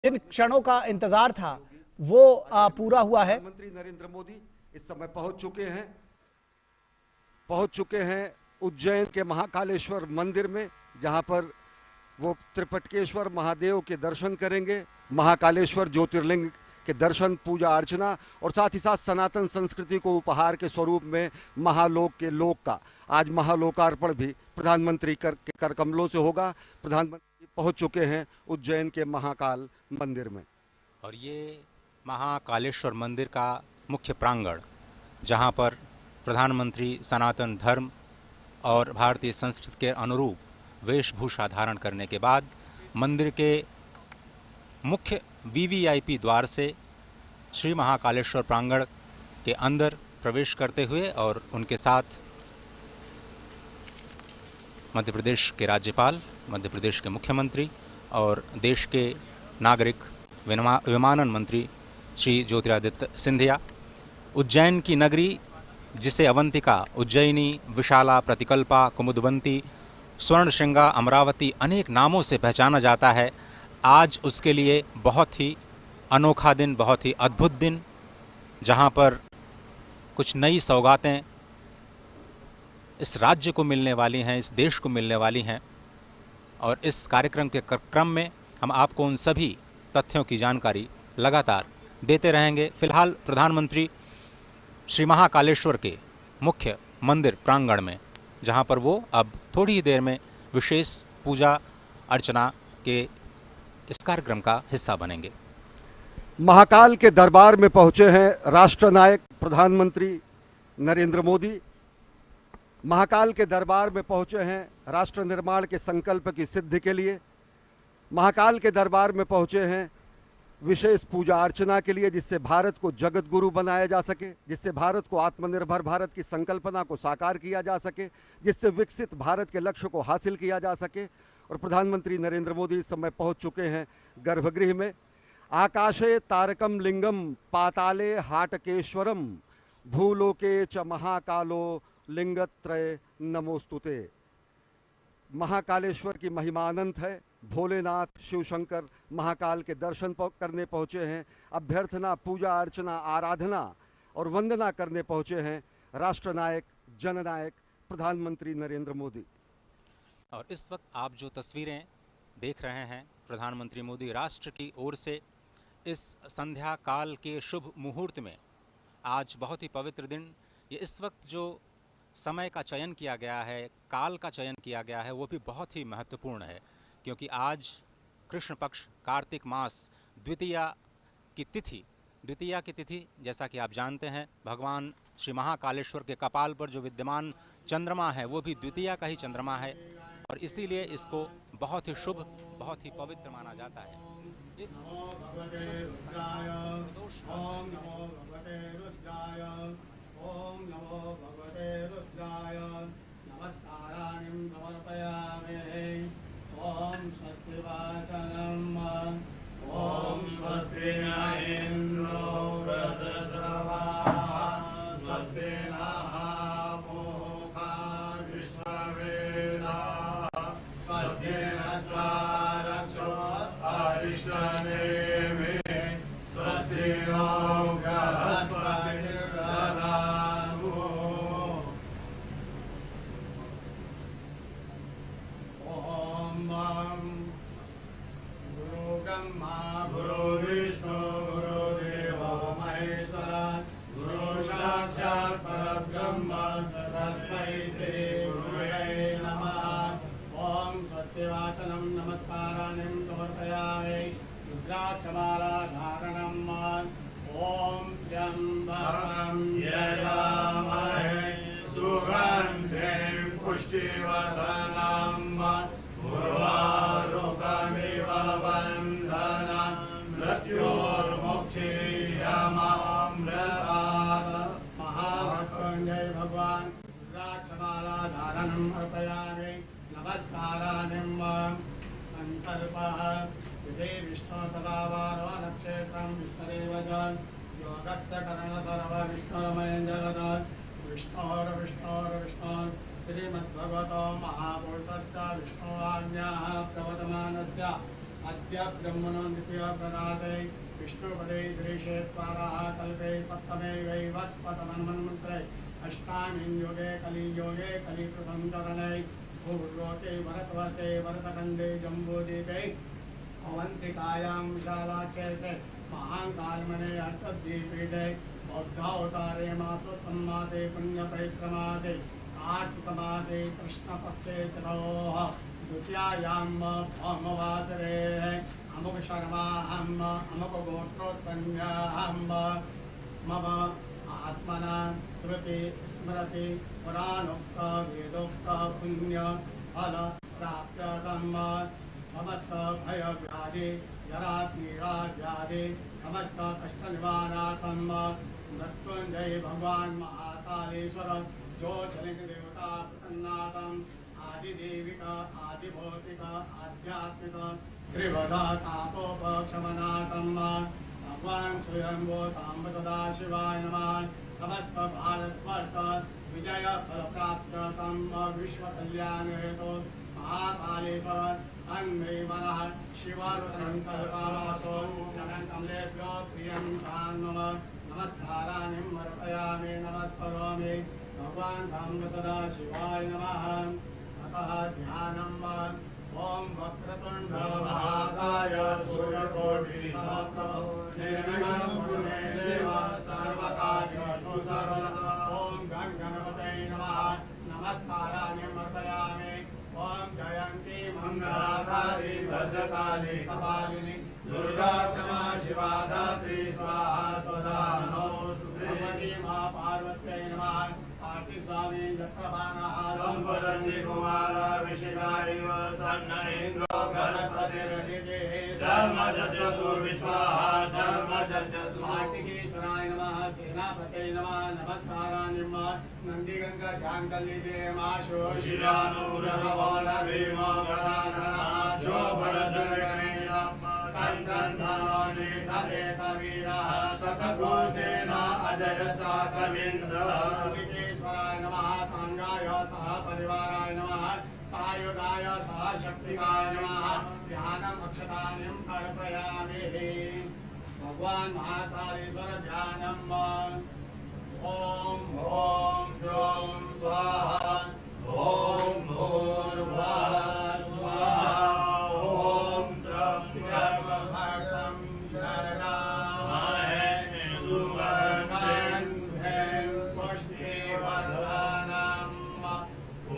जिन क्षणों का इंतजार था वो पूरा हुआ है। प्रधानमंत्री नरेंद्र मोदी इस समय पहुंच चुके हैं उज्जैन के महाकालेश्वर मंदिर में, जहां पर वो त्रिपटकेश्वर महादेव के दर्शन करेंगे, महाकालेश्वर ज्योतिर्लिंग के दर्शन, पूजा अर्चना और साथ ही साथ सनातन संस्कृति को उपहार के स्वरूप में महालोक के लोक का आज महालोकार्पण भी प्रधानमंत्री के कर कमलों से होगा। प्रधानमंत्री पहुंच चुके हैं उज्जैन के महाकाल मंदिर में। और ये महाकालेश्वर मंदिर का मुख्य प्रांगण, जहां पर प्रधानमंत्री सनातन धर्म और भारतीय संस्कृति के अनुरूप वेशभूषा धारण करने के बाद मंदिर के मुख्य वीवीआईपी द्वार से श्री महाकालेश्वर प्रांगण के अंदर प्रवेश करते हुए और उनके साथ मध्य प्रदेश के राज्यपाल, मध्य प्रदेश के मुख्यमंत्री और देश के नागरिक विमानन मंत्री श्री ज्योतिरादित्य सिंधिया, उज्जैन की नगरी जिसे अवंतिका, उज्जैनी, विशाला, प्रतिकल्पा, कुमुदवंती, स्वर्णशृंगा, अमरावती अनेक नामों से पहचाना जाता है, आज उसके लिए बहुत ही अनोखा दिन, बहुत ही अद्भुत दिन, जहां पर कुछ नई सौगातें इस राज्य को मिलने वाली हैं, इस देश को मिलने वाली हैं। और इस कार्यक्रम के क्रम में हम आपको उन सभी तथ्यों की जानकारी लगातार देते रहेंगे। फिलहाल प्रधानमंत्री श्री महाकालेश्वर के मुख्य मंदिर प्रांगण में, जहां पर वो अब थोड़ी ही देर में विशेष पूजा अर्चना के इस कार्यक्रम का हिस्सा बनेंगे। महाकाल के दरबार में पहुंचे हैं राष्ट्रनायक प्रधानमंत्री नरेंद्र मोदी। महाकाल के दरबार में पहुंचे हैं राष्ट्र निर्माण के संकल्प की सिद्धि के लिए। महाकाल के दरबार में पहुंचे हैं विशेष पूजा अर्चना के लिए, जिससे भारत को जगत गुरु बनाया जा सके, जिससे भारत को आत्मनिर्भर भारत की संकल्पना को साकार किया जा सके, जिससे विकसित भारत के लक्ष्य को हासिल किया जा सके। और प्रधानमंत्री नरेंद्र मोदी इस समय पहुंच चुके हैं गर्भगृह में। आकाशे तारकम लिंगम पाताले हाटकेश्वरम भूलोके च महाकालो लिंगत्रय नमोस्तुते। महाकालेश्वर की महिमा अनंत है। भोलेनाथ शिव शंकर महाकाल के दर्शन करने पहुंचे हैं। अभ्यर्थना, पूजा अर्चना, आराधना और वंदना करने पहुंचे हैं राष्ट्रनायक, जननायक प्रधानमंत्री नरेंद्र मोदी। और इस वक्त आप जो तस्वीरें देख रहे हैं, प्रधानमंत्री मोदी राष्ट्र की ओर से इस संध्या काल के शुभ मुहूर्त में, आज बहुत ही पवित्र दिन, ये इस वक्त जो समय का चयन किया गया है, काल का चयन किया गया है, वो भी बहुत ही महत्वपूर्ण है, क्योंकि आज कृष्ण पक्ष कार्तिक मास द्वितीया की तिथि, जैसा कि आप जानते हैं, भगवान श्री महाकालेश्वर के कपाल पर जो विद्यमान चंद्रमा है वो भी द्वितीया का ही चंद्रमा है, और इसीलिए इसको बहुत ही शुभ, बहुत ही पवित्र माना जाता है। इस ओम नमो भगवते रुद्राय नमस्काराणि समर्पयामि। ओम स्वस्ति वाचनम ओम स्वस्ति न इंद्रो वृद्धश्रवाः स्वस्ति नः पूषा विश्ववेदाः स्वस्ति नस्तारक्षो अरिष्टनेमिः स्वस्ति नो बृहस्पतिर्दधातु। गुरु ब्रह्मा गुरु विष्णु गुरुदेवो महेश्वरा गुरु साक्षात् परब्रह्म तस्मै श्री गुरुवे नमः। ओम स्वस्ति वाचनम नमस्काराणि समर्पयामि। रुद्राक्षमाला धारणम ओम त्र्यंबकं यजामहे सुगन्धिं पुष्टिवर्धनम् उर्वारुकमिव बन्धनं मृत्योर्मुक्षीयमामृतात्। महामृत्युंजय भगवान रुद्राक्षमाला धारणम् अर्पयामि। नमस्काराणि संकल्पः यदि विष्णु तदा वारो नक्षत्रं विष्णुरेव च योगस्य करण सर्व विष्णुरमयं जगत् विष्णोर्विष्णोर्विष्णोर् श्रीमद्भगवतो महापुरुषस्य विष्णुवाज्ञाः प्रवर्तमानस्य अद्य ब्रह्मणो द्वितीय प्रदाते विष्णुपदे श्रीक्षेत्राः कल्पे सप्तमे वैवस्पतमन्वन्मन्त्रे अष्टामीं योगे कलिप्रथम चरणे पूर्वोके भरतवर्षे भरतखण्डे जम्बूद्वीपे अवन्तिकायां विशालाक्षेत्रे महाकालमणे हर्षद्वीपीठे बौद्धावतारे मासोत्तममासे पुण्यपैत्रमासे कार्तिकमासे कृष्णपक्षे चतुः द्वितीयायां भौमवासरे अमुकशर्माहम् अमुकगोत्रोत्पन्नाहम् मम आत्मना श्रुति स्मृति पुराणोक्त वेदोक्त पुण्य फल प्राप्त्यर्थं समस्त भय व्याधि जरा पीड़ा व्याधि समस्त कष्ट निवारणार्थं मृत्युंजय भगवान महाकालेश्वर ज्योतिर्लिंग देवता प्रसन्नार्थं आदिदेविक आदिभौतिक आध्यात्मिक त्रिवधा तापोपशमनार्थं भगवान स्वयंभो सांब सदाशिवाय नमः। समस्त भारतवर्ष विजय फल प्राप्त्यर्थं विश्व कल्याण हेतु महाकालेश्वर अन्मे मनः शिव संकल्पमासो चरण कमलेभ्यो प्रियं मम नमस्काराणि अर्पयामि नमस्करोमि भगवान सांब सदाशिवाय नमः। अतः ध्यानम् ओम वक्रतुंड महाकाय सूर्यकोटि समप्रभ निर्विघ्नं कुरु मे देव सर्वकार्येषु सर्वदा। ओम गणपतये नमः नमस्काराणि अर्पयामि। ओम जयंती मंगलाकाली भद्रकाली कपालिनी दुर्गा क्षमा शिवा धात्री स्वाहा स्वधा नमोस्तुते। मां पार्वत्यै नमः। कार्तिक स्वामी जत्रभानः संवदन्ति कुमारा विशिखायैव तन्न इन्द्रो बृहस्पतिरधिते सर्वजज्जतु विश्वाः सर्वजज्जतु। कार्तिकेश्वराय नमः सेनापतये नमः नमस्काराणि नंदीगंगा ध्यान कलिते माशोषियानुरभवनभीमो गदाधरः शोभरसनगणेशः संक्रन्धनोनिधरेतवीरः शतकोशेन अजयसाकवीन्द्रः। कार्तिकेश्वराय नमः सांगाय सह परिवाराय नमः सायुधाय सह शक्तिकाय नमः। ध्यानम् अक्षतानि अर्पयामि। भगवान महाकालेश्वर ध्यानम् ओम ओम ज्यों स्वाहा ओम भूर्भुवः स्वाहा ओम त्र्यम्बकं यजामहे सुगन्धिं पुष्टिवर्धनम्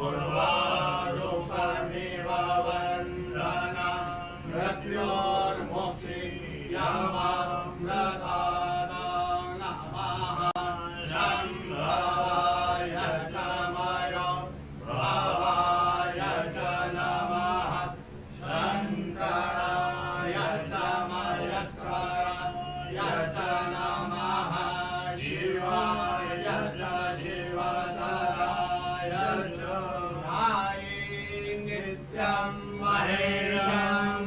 उर्वारुकमिव वन्दनं मृत्योर्मुक्षीयमामृतात् नमः। शम्भवाय च मयो भवाय च नमः शङ्कराय च मयस्कराय च नमः शिवाय च शिवतराय च नित्यं महेशं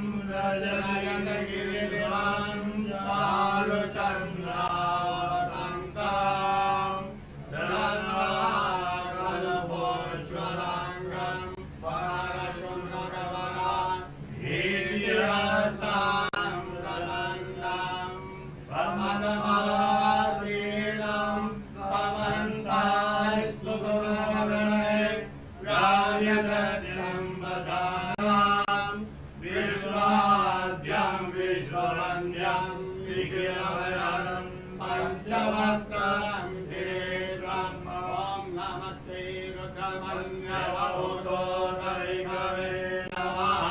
नयनगिरिवं चारुचन्द्रावतंसं रत्नाकल्पोज्ज्वलाङ्गं परशुभ्रगवनं वीर्यहस्तं प्रसन्नं प्रमदमासीनं समन्तास्तुतगणे व्यार्यप्रतिरम्बसानां विश्वाद्यं विश्ववन्द्यं विघ्नहरं पञ्चवक्त्रं धीरम्। ॐ नमस्ते रुद्रमन्यवभूतोदरिकवे नमः।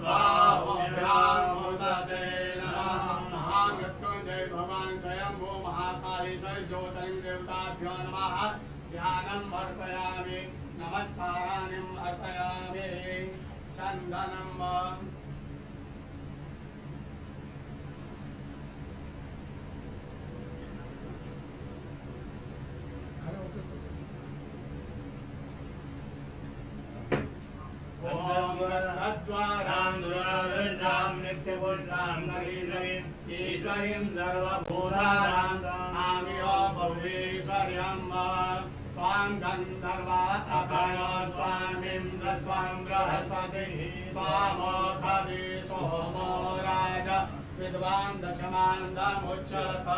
बाहुभ्यां मुदते नमः। महामृत्युञ्जय भगवान स्वयंभू महाकालेश्वर ज्योतिर्लिंग देवताभ्यो नमः। ध्यानम् अर्पयामि नमस्काराणि अर्पयामि। चन्दनम् ईश्वरीं सर्वभूतानां आमियो भुवनेश्वर्यं त्वां गन्धर्वा अभयो स्वामिन्द्र स्वं बृहस्पतिः स्वामोऽधि सोमो राज विद्वान् दशमान्दमुच्यत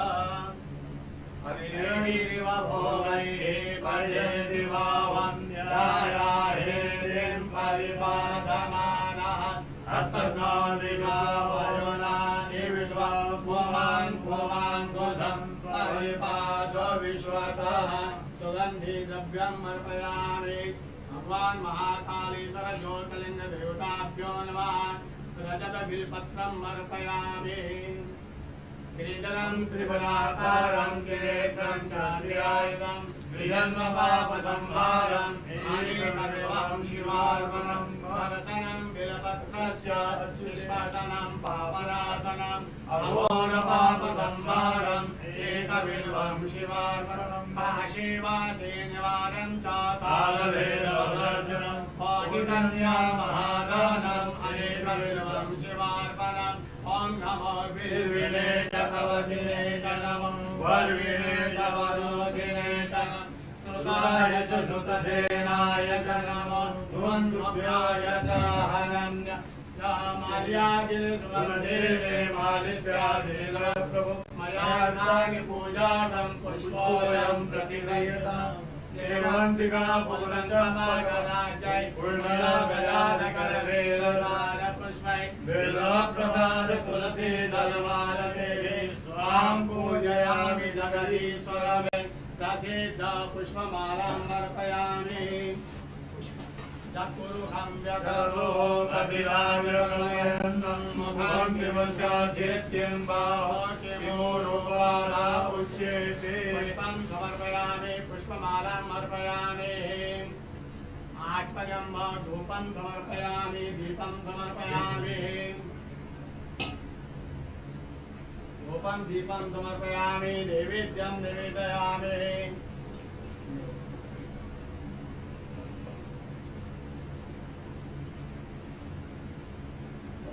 हरिर्व भोगैः पर्येदिव वन्द्यायाहेरिं परिपादमानः हस्तघ्नो विश्ववरुणानि विश्वभुवान् परिपादो विश्वतः सुगन्धि द्रव्यम् अर्पयामि भगवान् महाकालीश्वर ज्योतिर्लिङ्ग देवताभ्यो नमः रजत बिल्पत्रम् अर्पयामि श्रीधरं त्रिपुराकारं त्रिनेत्रं च त्रिआयुधं त्रिजन्मपापसंहारं अनेकविधं शिवार्पणं दर्शनं बिल्पत्रस्य निष्पादनं पापनाशनं अघोरपापसंहारम् एकबिल्वं शिवार्पणं काशीवासे निवारणं च कालभैरवदर्शनं कोटिकन्या महादानम् अनेकबिल्वं शिवार्पणम् ओम नमो बिल्विने च कवचिने च नमो वर्विणे च वरोधिने च नमो श्रुताय च श्रुतसेनाय च नमो ध्वन्द्वभ्याय च हनन्य माल्यादिने सुमदेवे मालिद्यादिने प्रभु मया नानि पूजातं पुष्पोऽयं प्रतिगृह्यताम् सेवन्तिका पूर्णचमाकराजय पूर्णगजानकरवेलसार पुष्पै बिल्वप्रसाद तुलसी दलमालदेवे स्वां पूजयामि जगदीश्वरमे प्रसिद्ध पुष्पमालाम् अर्पयामि चतुर्हं व्यधरो प्रतिराव्यन्नं मुखं किमस्य सेत्यं बाहो किमोरुपाला उच्यते पुष्पं समर्पयामि पुष्पमालाम् अर्पयामि आचमनं धूपं समर्पयामि दीपं समर्पयामि धूपं दीपं समर्पयामि नैवेद्यं निवेदयामि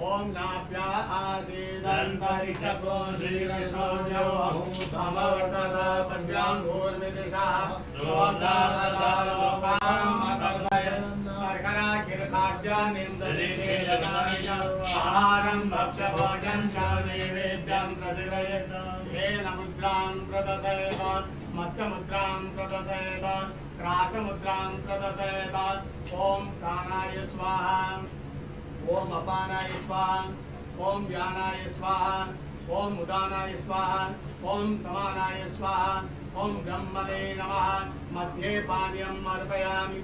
ओम नाभ्या आसीदन्तरिक्षको श्रीकृष्णो समवर्तत पद्भ्यां भूर्मिदिशः सोमनाथलोकामकल्पय शर्कराखिरखाद्यानिं दधिषेदनानि च आहारं भक्ष्यभोजनं च नैवेद्यं प्रतिगृह्यत येन मुद्रां प्रदर्शयत मत्स्यमुद्रां प्रदर्शयत क्रासमुद्रां प्रदर्शयत ओम प्राणाय स्वाहा ओम अपानाय स्वाहा ओम व्यानाय स्वाहा ओम उदानाय स्वाहा ओम समानाय स्वाहा ओम ब्रह्मणे नमः मध्ये पानीयम् अर्पयामि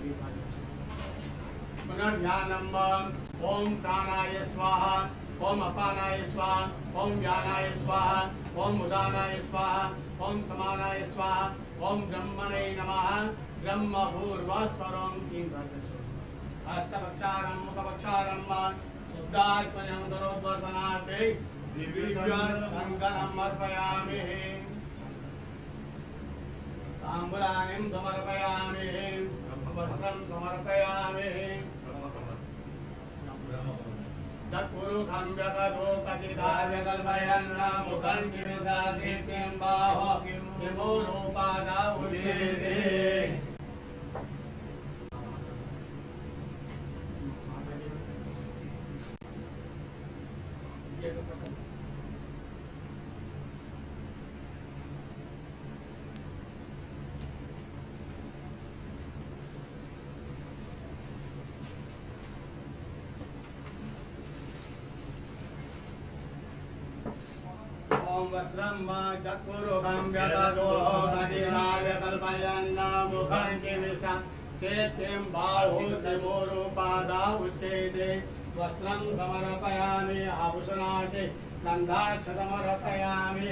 पुनर्ध्यानम् ओम प्राणाय स्वाहा ओम अपानाय स्वाहा ओम व्यानाय स्वाहा ओम उदानाय स्वाहा ओम समानाय स्वाहा ओम ब्रह्मणे नमः ब्रह्मभूर्वस्वरं किंकर्तचो हस्तपक्षारं मुखपक्षारं शुद्धात्मनं दरोद्वर्तनार्थे दिव्यचन्दनम् अर्पयामि ताम्बूलानिं समर्पयामि वस्त्रं समर्पयामि तत्पुरुषं व्यततो कथिताव्यकल्पयन् मुखं किमिशासित्यं बाहो किमोरोपादा उच्यते ओम वस्त्रं वा चतुर्भुजं व्यदतो कथिताव्यकल्पयन् मुखं किमिशासित्यं बाहो किमोरोपादा उच्यते वस्त्रं समर्पयामि आभूषणार्थे गन्धाक्षतमर्पयामि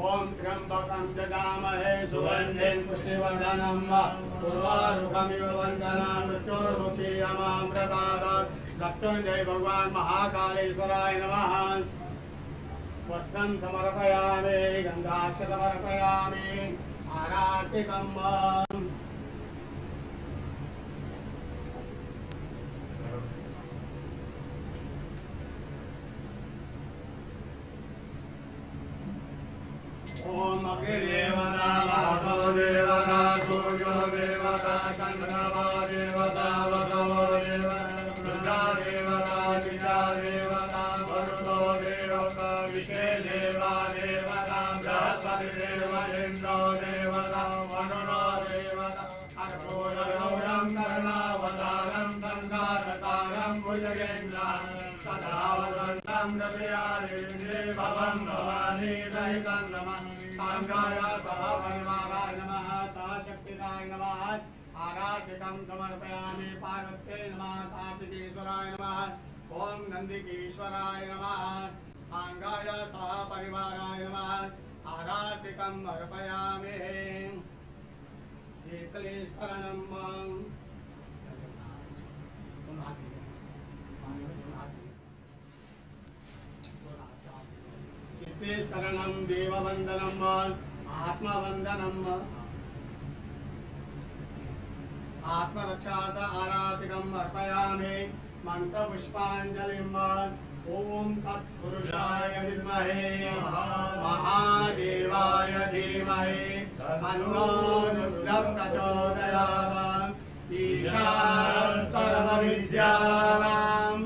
ओम त्र्यंबकं जगामहे सुगन्धिं पुष्टिवर्धनं उर्वारुकमिव वन्दनान् मृत्योर्मुक्षीयमामृतात् मृत्युञ्जय भगवान् महाकालेश्वराय नमः वस्त्रं समर्पयामि गन्धाक्षतमर्पयामि आरार्तिकम् ओम अग्निदेवता देव विश्वे देवा देवता बृहस्पतिर्देव इन्द्रो देवता वरुणो देवता अर्कोणगौरं कर्णावतारं संसारतारं भुजगेन्द्रं सदा वसन्तं रवियारेन्द्रे भवं भवानी सहितं नमः सांगाय सह परिवाराय नमः सहशक्तिदाय नमः आराधिकं समर्पयामि पार्वत्यै नमः कार्तिकेश्वराय नमः ओम नंदिकेश्वराय नमः सांगाय सह परिवाराय नमः आराधिकं अर्पयामि शीतलेश्वरनं शीतलेश्वरनं देववन्दनं आत्मवन्दनं आत्मरक्षार्थ आराधिकं अर्पयामि मंत्र पुष्पांजलिं ओम तत्पुरुषाय विद्महे महादेवाय धीमहि तन्नो रुद्रः प्रचोदयात् ईशानः सर्वविद्यानां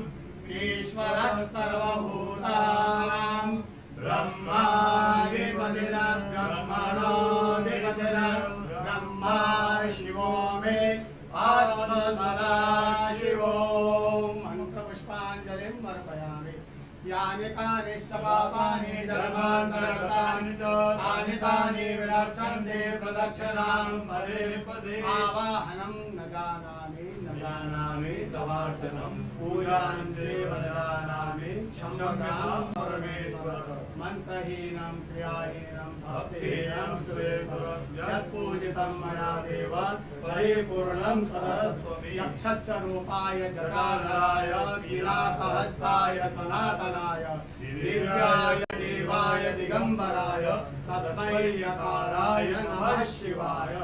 ईश्वरः सर्वभूतानां ब्रह्मा शिवो मे अस्तु सदा शिवो मंत्र पुष्पांजलिं अर्पयामि यानि कानि पापानि धर्मान्तरकृतानि तानि तानि विरक्षन्ते प्रदक्षिणां पदे पदे आवाहनं न जानामि तवार्चनं पूजां चैव न जानामि क्षम्यतां परमेश्वर मंत्रहीनं क्रियाहीनं भक्तिहीनं सुरेश्वर यत्पूजितं मया देव परिपूर्णं तदस्तु यक्षस्य रूपाय जटाधराय वीराकहस्ताय सनातनाय दिव्याय देवाय दिगंबराय तस्मै यकाराय नमः शिवाय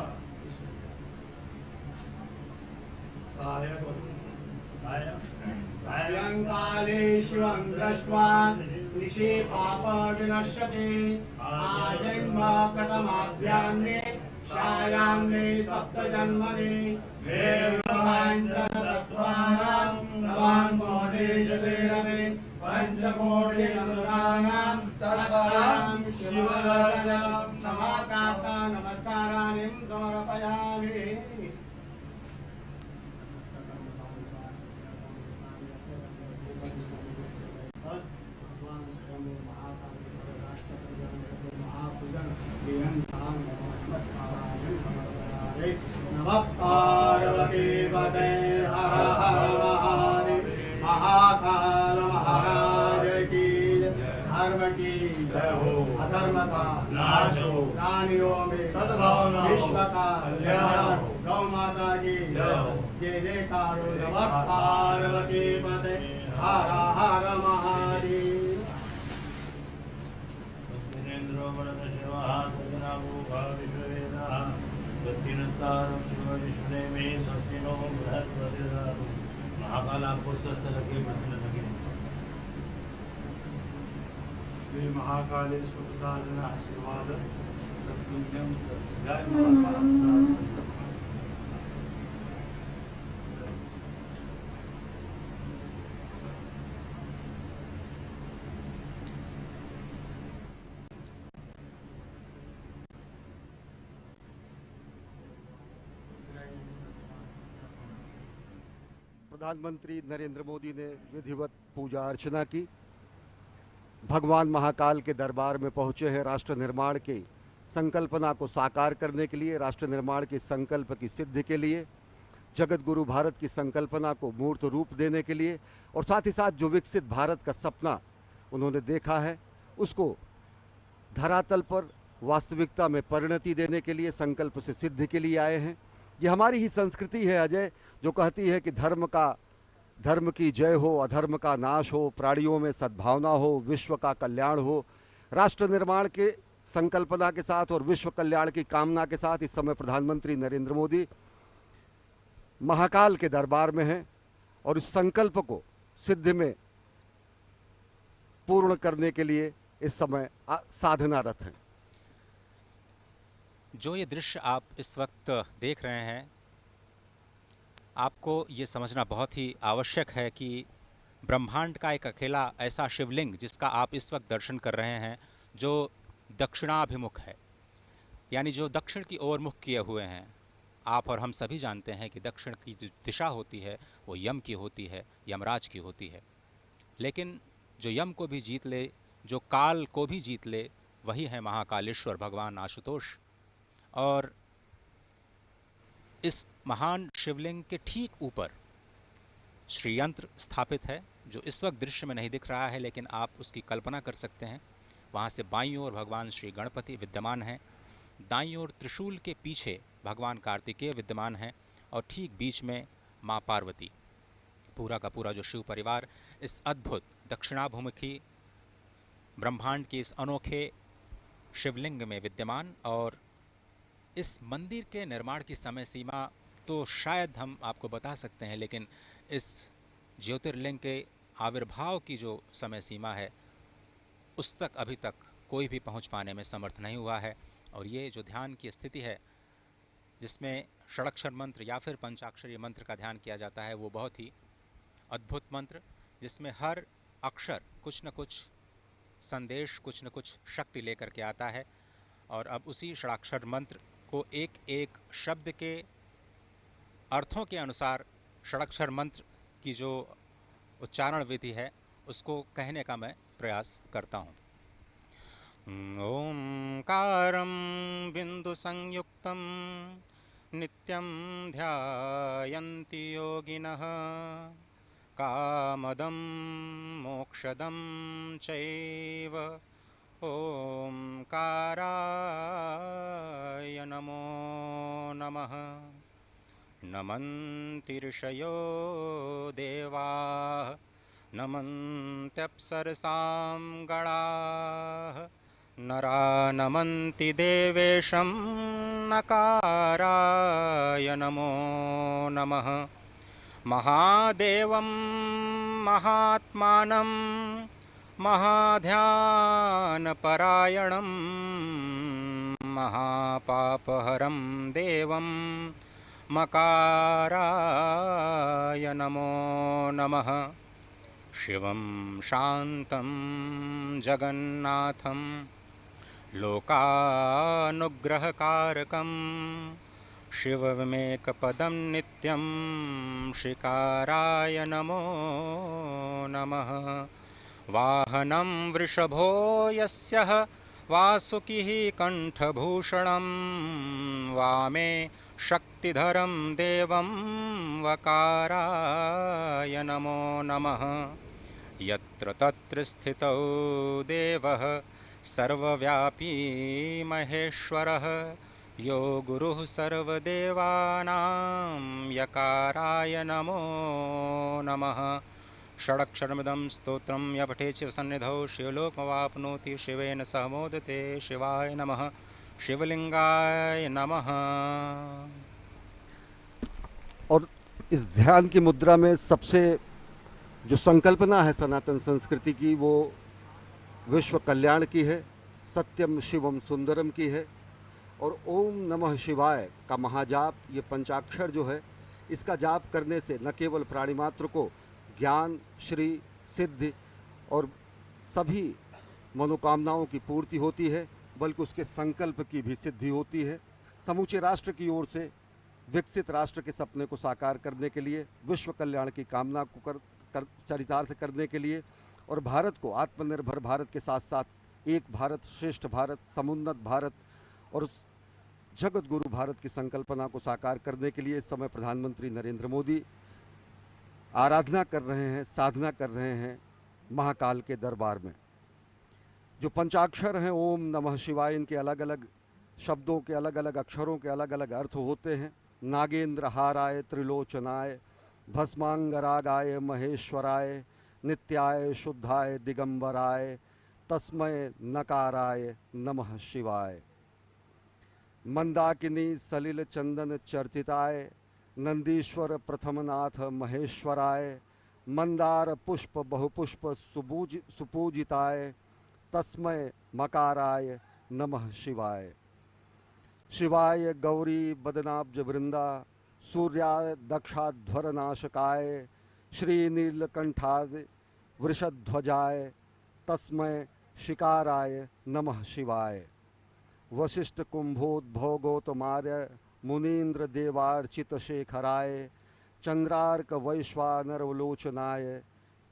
सायंकाले शिवं दृष्ट्वा निशि पाप विनश्यति आजन्म कृतमाद्यान्ने छायान्ने सप्तजन्मनि वेदाञ्चनतत्त्वानां नवां कोटिशतेरवे पञ्चकोटिनमूनां तत्त्वानां शिवदर्शनं समाप्राप्ता नमस्काराणि समर्पयामि नमः पार्वती पते हर हर महादेव महाकाल महाराज की धर्म की जय हो अधर्म का नाश हो प्राणियों में सद्भावना विश्व का कल्याण हो गौ माता की जय हो जय जयकार नमः पार्वती पते हर हर महादेव महाकाल आपको स्वस्थ रखे प्रसन्न रखे श्री महाकालेश्वर साधन आशीर्वाद तत्पुण्यम जय महाकाल प्रधानमंत्री नरेंद्र मोदी ने विधिवत पूजा अर्चना की। भगवान महाकाल के दरबार में पहुंचे हैं राष्ट्र निर्माण की संकल्पना को साकार करने के लिए, राष्ट्र निर्माण के संकल्प की सिद्धि के लिए, जगत गुरु भारत की संकल्पना को मूर्त रूप देने के लिए, और साथ ही साथ जो विकसित भारत का सपना उन्होंने देखा है उसको धरातल पर वास्तविकता में परिणति देने के लिए, संकल्प से सिद्धि के लिए आए हैं। ये हमारी ही संस्कृति है अजय, जो कहती है कि धर्म की जय हो, अधर्म का नाश हो, प्राणियों में सद्भावना हो, विश्व का कल्याण हो। राष्ट्र निर्माण के संकल्पना के साथ और विश्व कल्याण की कामना के साथ इस समय प्रधानमंत्री नरेंद्र मोदी महाकाल के दरबार में हैं और इस संकल्प को सिद्धि में पूर्ण करने के लिए इस समय साधनारत हैं। जो ये दृश्य आप इस वक्त देख रहे हैं, आपको ये समझना बहुत ही आवश्यक है कि ब्रह्मांड का एक अकेला ऐसा शिवलिंग जिसका आप इस वक्त दर्शन कर रहे हैं, जो दक्षिणाभिमुख है, यानी जो दक्षिण की ओर मुख किए हुए हैं। आप और हम सभी जानते हैं कि दक्षिण की जो दिशा होती है वो यम की होती है, यमराज की होती है। लेकिन जो यम को भी जीत ले, जो काल को भी जीत ले, वही है महाकालेश्वर भगवान आशुतोष। और इस महान शिवलिंग के ठीक ऊपर श्रीयंत्र स्थापित है, जो इस वक्त दृश्य में नहीं दिख रहा है, लेकिन आप उसकी कल्पना कर सकते हैं। वहाँ से बाईं ओर भगवान श्री गणपति विद्यमान हैं, दाईं ओर त्रिशूल के पीछे भगवान कार्तिकेय विद्यमान हैं, और ठीक बीच में माँ पार्वती। पूरा का पूरा जो शिव परिवार इस अद्भुत दक्षिणाभिमुखी ब्रह्मांड के इस अनोखे शिवलिंग में विद्यमान। और इस मंदिर के निर्माण की समय सीमा तो शायद हम आपको बता सकते हैं, लेकिन इस ज्योतिर्लिंग के आविर्भाव की जो समय सीमा है उस तक अभी तक कोई भी पहुंच पाने में समर्थ नहीं हुआ है। और ये जो ध्यान की स्थिति है, जिसमें षडक्षर मंत्र या फिर पंचाक्षरी मंत्र का ध्यान किया जाता है, वो बहुत ही अद्भुत मंत्र, जिसमें हर अक्षर कुछ न कुछ संदेश, कुछ न कुछ शक्ति लेकर के आता है। और अब उसी षडाक्षर मंत्र को एक एक शब्द के अर्थों के अनुसार षडाक्षर मंत्र की जो उच्चारण विधि है उसको कहने का मैं प्रयास करता हूँ। ओंकारं बिंदु संयुक्तं नित्यं ध्यायन्ति योगिनः कामदं मोक्षदं चैव ओंकाराय नमो नमः। नमन्ति ऋषयो देवाः नमन्त्यप्सरसां गणाः नरा नमन्ति देवेशं नकाराय नमो नमः। महादेवं महात्मानं महाध्यानपरायणं महापापहरं देवं मकाराय नमो नमः। शिवं शान्तं जगन्नाथं लोकानुग्रहकारकं शिवमेकपदं नित्यं शिकाराय नमो नमः। वाहनं वृषभो यस्यः वासुकिः कण्ठभूषणं वामे शक्तिधरं देवं वकाराय नमो नमः। यत्र तत्र स्थितौ देवः सर्वव्यापी महेश्वरः यो गुरुः सर्वदेवानां यकाराय नमो नमः। षडक्षरमिदं स्तोत्रं य पठेत् शिवसन्निधौ शिवलोकमवाप्नोति शिवेन सह मोदते। शिवाय नमः। शिवलिंगाय नमः। और इस ध्यान की मुद्रा में सबसे जो संकल्पना है सनातन संस्कृति की, वो विश्व कल्याण की है, सत्यम शिवम सुंदरम की है। और ओम नमः शिवाय का महाजाप, ये पंचाक्षर जो है, इसका जाप करने से न केवल प्राणी मात्र को ज्ञान, श्री, सिद्धि और सभी मनोकामनाओं की पूर्ति होती है, बल्कि उसके संकल्प की भी सिद्धि होती है। समूचे राष्ट्र की ओर से विकसित राष्ट्र के सपने को साकार करने के लिए, विश्व कल्याण की कामना को चरितार्थ करने के लिए, और भारत को आत्मनिर्भर भारत के साथ साथ एक भारत श्रेष्ठ भारत, समुन्नत भारत और जगत गुरु भारत की संकल्पना को साकार करने के लिए इस समय प्रधानमंत्री नरेंद्र मोदी आराधना कर रहे हैं, साधना कर रहे हैं महाकाल के दरबार में। जो पंचाक्षर हैं ओम नमः शिवाय, इनके अलग अलग शब्दों के अलग अलग अक्षरों के अलग अलग अर्थ होते हैं। नागेंद्र हाराय त्रिलोचनाय भस्मांगरागाय महेश्वराय नित्याय शुद्धाय दिगंबराय तस्मय नकाराय नमः शिवाय। मंदाकिनी सलिल चंदन चर्चिताय नंदीश्वर प्रथमनाथ महेश्वराय मंदार पुष्प बहुपुष्प सुपूजिताय तस्मय मकाराय नमः शिवाय। शिवाय गौरी बदनाब्ज वृंदा सूर्याय दक्षाध्वर नाशकाय श्रीनीलकंठाय वृषध्वजाय तस्मै शिकाराय नमः शिवाय। वशिष्ठ कुंभोद्भोगोतमार्य मुनीन्द्र देवार्चित शेखराय चंद्रार्क वैश्वानरवलोचनाय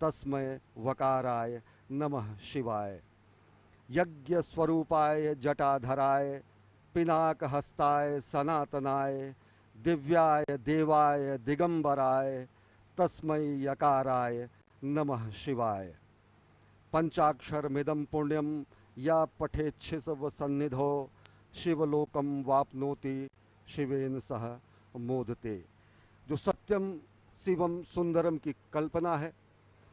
तस्मै वकाराय नमः शिवाय। यज्ञ स्वरूपाय जटाधराय पिनाक हस्ताय सनातनाय दिव्याय देवाय दिगंबराय तस्मै यकाराय नमः शिवाय। पंचाक्षरमिदं पुण्यम या पठेच्छिव सन्निधो शिवलोकम वाप्नोति शिवेन सह मोदते। जो सत्यम शिवम सुंदरम की कल्पना है,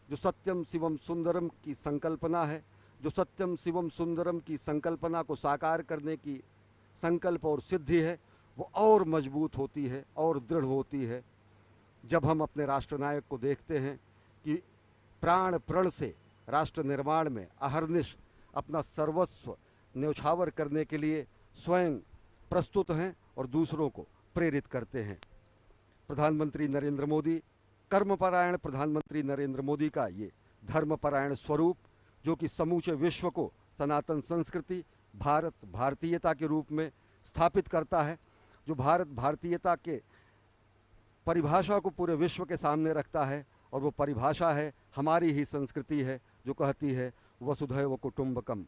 जो सत्यम शिवम सुंदरम की संकल्पना है, जो सत्यम शिवम सुंदरम की संकल्पना को साकार करने की संकल्प और सिद्धि है, वो और मजबूत होती है और दृढ़ होती है जब हम अपने राष्ट्रनायक को देखते हैं कि प्राण प्रण से राष्ट्र निर्माण में अहर्निश अपना सर्वस्व न्यौछावर करने के लिए स्वयं प्रस्तुत हैं और दूसरों को प्रेरित करते हैं। प्रधानमंत्री नरेंद्र मोदी, कर्मपरायण प्रधानमंत्री नरेंद्र मोदी का ये धर्मपरायण स्वरूप, जो कि समूचे विश्व को सनातन संस्कृति, भारत भारतीयता के रूप में स्थापित करता है, जो भारत भारतीयता के परिभाषा को पूरे विश्व के सामने रखता है, और वो परिभाषा है, हमारी ही संस्कृति है, जो कहती है वसुधैव कुटुंबकम।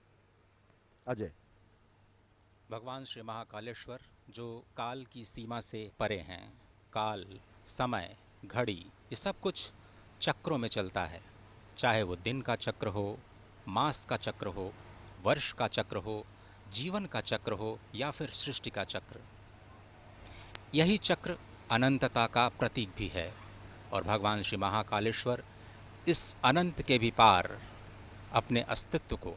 अजय। भगवान श्री महाकालेश्वर जो काल की सीमा से परे हैं, काल, समय, घड़ी, ये सब कुछ चक्रों में चलता है, चाहे वो दिन का चक्र हो, मास का चक्र हो, वर्ष का चक्र हो, जीवन का चक्र हो या फिर सृष्टि का चक्र। यही चक्र अनंतता का प्रतीक भी है और भगवान श्री महाकालेश्वर इस अनंत के भी पार अपने अस्तित्व को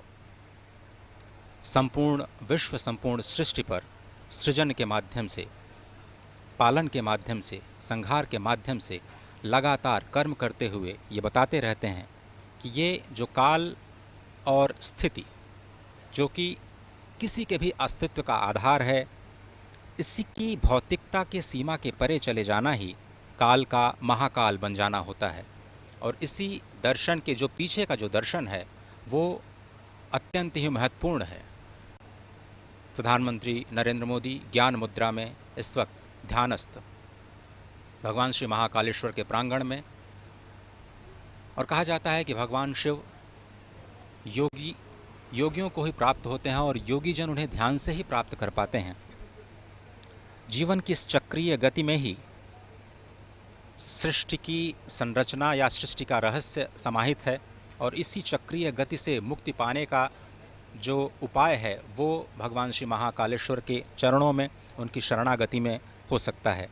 संपूर्ण विश्व, संपूर्ण सृष्टि पर सृजन के माध्यम से, पालन के माध्यम से, संहार के माध्यम से लगातार कर्म करते हुए ये बताते रहते हैं कि ये जो काल और स्थिति, जो कि किसी के भी अस्तित्व का आधार है, इसी की भौतिकता के सीमा के परे चले जाना ही काल का महाकाल बन जाना होता है। और इसी दर्शन के जो पीछे का जो दर्शन है वो अत्यंत ही महत्वपूर्ण है। प्रधानमंत्री नरेंद्र मोदी ज्ञान मुद्रा में इस वक्त ध्यानस्थ भगवान श्री महाकालेश्वर के प्रांगण में, और कहा जाता है कि भगवान शिव योगियों को ही प्राप्त होते हैं और योगी जन उन्हें ध्यान से ही प्राप्त कर पाते हैं। जीवन की इस चक्रीय गति में ही सृष्टि की संरचना या सृष्टि का रहस्य समाहित है, और इसी चक्रीय गति से मुक्ति पाने का जो उपाय है वो भगवान श्री महाकालेश्वर के चरणों में, उनकी शरणागति में हो सकता है।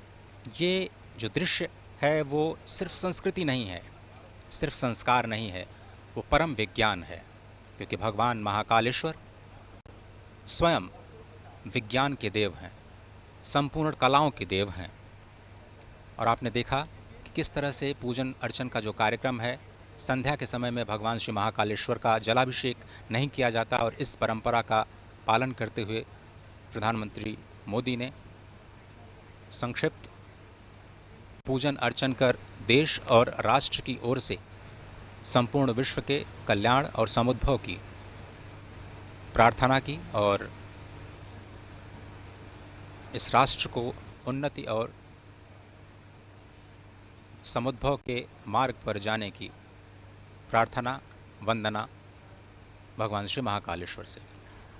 ये जो दृश्य है वो सिर्फ संस्कृति नहीं है, सिर्फ संस्कार नहीं है, वो परम विज्ञान है, क्योंकि भगवान महाकालेश्वर स्वयं विज्ञान के देव हैं, संपूर्ण कलाओं के देव हैं। और आपने देखा कि किस तरह से पूजन अर्चन का जो कार्यक्रम है, संध्या के समय में भगवान श्री महाकालेश्वर का जलाभिषेक नहीं किया जाता, और इस परंपरा का पालन करते हुए प्रधानमंत्री मोदी ने संक्षिप्त पूजन अर्चन कर देश और राष्ट्र की ओर से संपूर्ण विश्व के कल्याण और समुद्भव की प्रार्थना की, और इस राष्ट्र को उन्नति और समुद्भव के मार्ग पर जाने की प्रार्थना, वंदना भगवान श्री महाकालेश्वर से।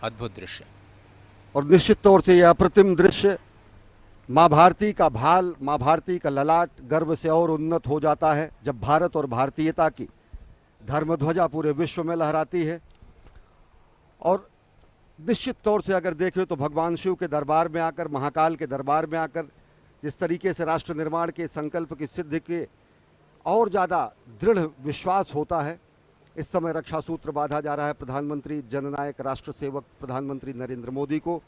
अद्भुत दृश्य। और निश्चित तौर से यह अप्रतिम दृश्य, माँ भारती का भाल, माँ भारती का ललाट गर्व से और उन्नत हो जाता है जब भारत और भारतीयता की धर्मध्वजा पूरे विश्व में लहराती है। और निश्चित तौर से अगर देखें तो भगवान शिव के दरबार में आकर, महाकाल के दरबार में आकर जिस तरीके से राष्ट्र निर्माण के संकल्प की सिद्धि के और ज़्यादा दृढ़ विश्वास होता है। इस समय रक्षा सूत्र बांधा जा रहा है प्रधानमंत्री जननायक राष्ट्र सेवक प्रधानमंत्री नरेंद्र मोदी को।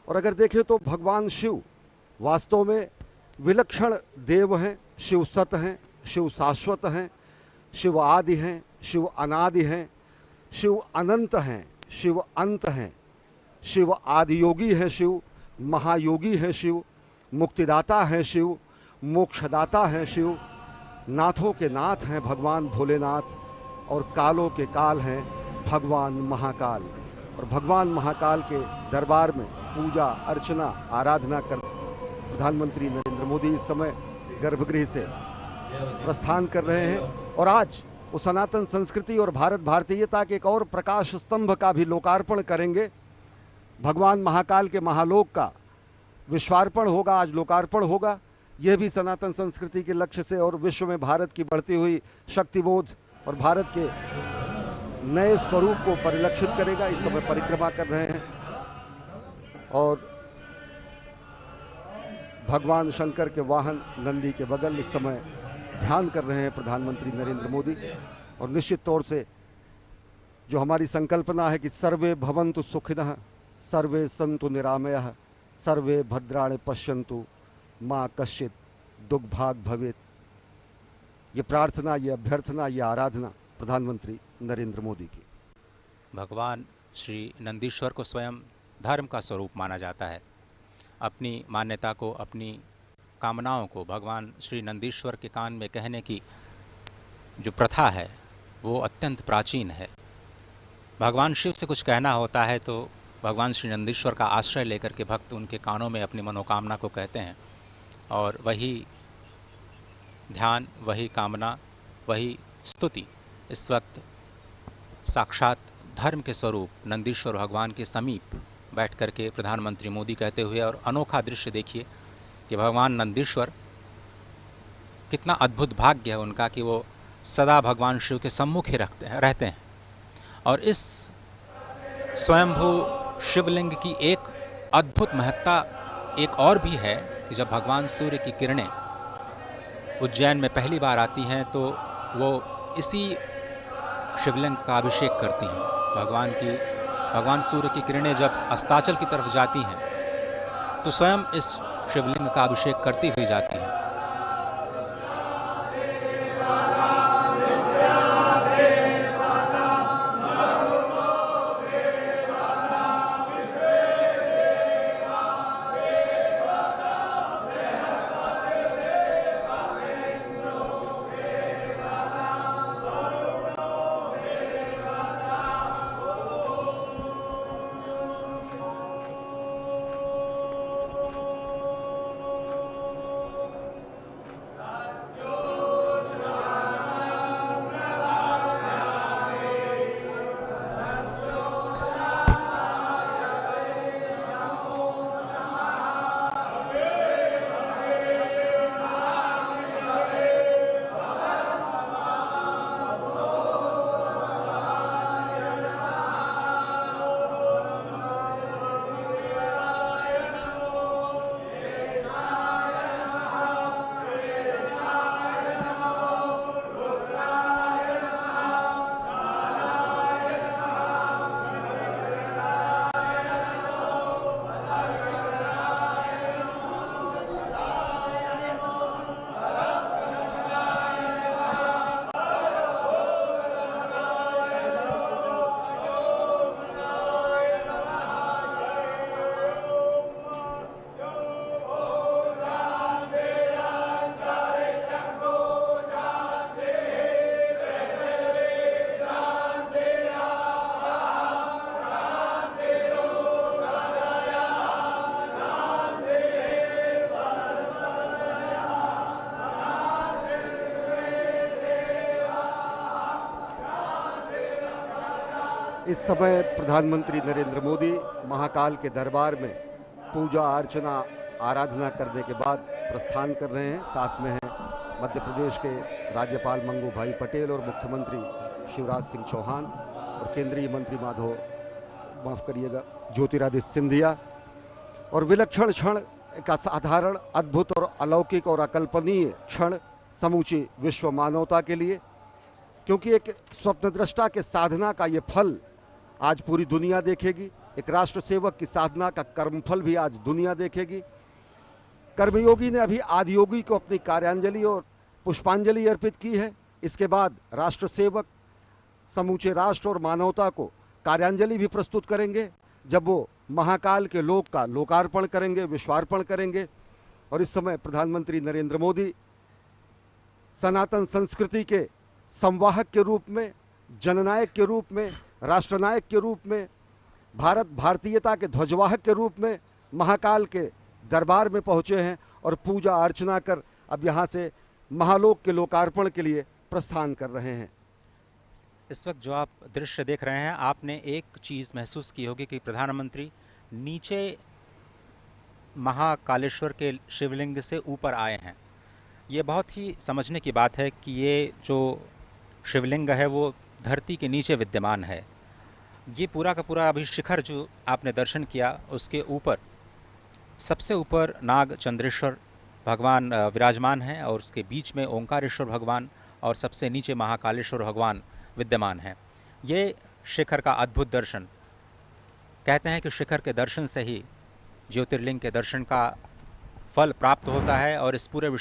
और अगर देखें तो भगवान शिव वास्तव में विलक्षण देव हैं, शिव सत हैं, शिव शाश्वत हैं, शिव आदि हैं, शिव अनादि हैं, शिव अनंत हैं, शिव अंत हैं, शिव आदियोगी है, शिव महायोगी है, शिव मुक्तिदाता है, शिव मोक्षदाता है, शिव नाथों के नाथ हैं भगवान भोलेनाथ और कालों के काल हैं भगवान महाकाल। और भगवान महाकाल के दरबार में पूजा अर्चना आराधना कर प्रधानमंत्री नरेंद्र मोदी इस समय गर्भगृह से प्रस्थान कर रहे हैं और आज वो सनातन संस्कृति और भारत भारतीयता के एक और प्रकाश स्तंभ का भी लोकार्पण करेंगे। भगवान महाकाल के महालोक का विश्वार्पण होगा, आज लोकार्पण होगा। यह भी सनातन संस्कृति के लक्ष्य से और विश्व में भारत की बढ़ती हुई शक्तिबोध और भारत के नए स्वरूप को परिलक्षित करेगा। इस समय परिक्रमा कर रहे हैं और भगवान शंकर के वाहन नंदी के बगल इस समय ध्यान कर रहे हैं प्रधानमंत्री नरेंद्र मोदी। और निश्चित तौर से जो हमारी संकल्पना है कि सर्वे भवन्तु सुखिनः सर्वे सन्तु निरामयः सर्वे भद्राणि पश्यन्तु मां कश्चित् दुर्भाग् भवेत्, ये प्रार्थना, ये अभ्यर्थना, ये आराधना प्रधानमंत्री नरेंद्र मोदी की। भगवान श्री नंदीश्वर को स्वयं धर्म का स्वरूप माना जाता है। अपनी मान्यता को, अपनी कामनाओं को भगवान श्री नंदीश्वर के कान में कहने की जो प्रथा है वो अत्यंत प्राचीन है। भगवान शिव से कुछ कहना होता है तो भगवान श्री नंदीश्वर का आश्रय लेकर के भक्त उनके कानों में अपनी मनोकामना को कहते हैं और वही ध्यान, वही कामना, वही स्तुति इस वक्त साक्षात धर्म के स्वरूप नंदीश्वर भगवान के समीप बैठ कर के प्रधानमंत्री मोदी कहते हुए। और अनोखा दृश्य देखिए कि भगवान नंदीश्वर, कितना अद्भुत भाग्य है उनका कि वो सदा भगवान शिव के सम्मुख ही रहते हैं। और इस स्वयंभू शिवलिंग की एक अद्भुत महत्ता एक और भी है कि जब भगवान सूर्य की किरणें उज्जैन में पहली बार आती हैं तो वो इसी शिवलिंग का अभिषेक करती हैं। भगवान सूर्य की किरणें जब अस्ताचल की तरफ जाती हैं तो स्वयं इस शिवलिंग का अभिषेक करती हुई जाती हैं। इस समय प्रधानमंत्री नरेंद्र मोदी महाकाल के दरबार में पूजा अर्चना आराधना करने के बाद प्रस्थान कर रहे हैं। साथ में हैं मध्य प्रदेश के राज्यपाल मंगू भाई पटेल और मुख्यमंत्री शिवराज सिंह चौहान और केंद्रीय मंत्री ज्योतिरादित्य सिंधिया। और विलक्षण क्षण, एक असाधारण, अद्भुत और अलौकिक और अकल्पनीय क्षण समूची विश्व मानवता के लिए, क्योंकि एक स्वप्नदृष्टा के साधना का ये फल आज पूरी दुनिया देखेगी। एक राष्ट्र सेवक की साधना का कर्मफल भी आज दुनिया देखेगी। कर्मयोगी ने अभी आदियोगी को अपनी कार्यांजलि और पुष्पांजलि अर्पित की है। इसके बाद राष्ट्र सेवक समूचे राष्ट्र और मानवता को कार्यांजलि भी प्रस्तुत करेंगे जब वो महाकाल के लोक का लोकार्पण करेंगे, विश्वार्पण करेंगे। और इस समय प्रधानमंत्री नरेंद्र मोदी सनातन संस्कृति के संवाहक के रूप में, जननायक के रूप में, राष्ट्रनायक के रूप में, भारतीयता के ध्वजवाहक के रूप में महाकाल के दरबार में पहुँचे हैं और पूजा अर्चना कर अब यहाँ से महालोक के लोकार्पण के लिए प्रस्थान कर रहे हैं। इस वक्त जो आप दृश्य देख रहे हैं, आपने एक चीज़ महसूस की होगी कि प्रधानमंत्री नीचे महाकालेश्वर के शिवलिंग से ऊपर आए हैं। ये बहुत ही समझने की बात है कि ये जो शिवलिंग है वो धरती के नीचे विद्यमान है। ये पूरा का पूरा अभी शिखर जो आपने दर्शन किया, उसके ऊपर सबसे ऊपर नाग चंद्रेश्वर भगवान विराजमान हैं और उसके बीच में ओंकारेश्वर भगवान और सबसे नीचे महाकालेश्वर भगवान विद्यमान हैं। ये शिखर का अद्भुत दर्शन, कहते हैं कि शिखर के दर्शन से ही ज्योतिर्लिंग के दर्शन का फल प्राप्त होता है और इस पूरे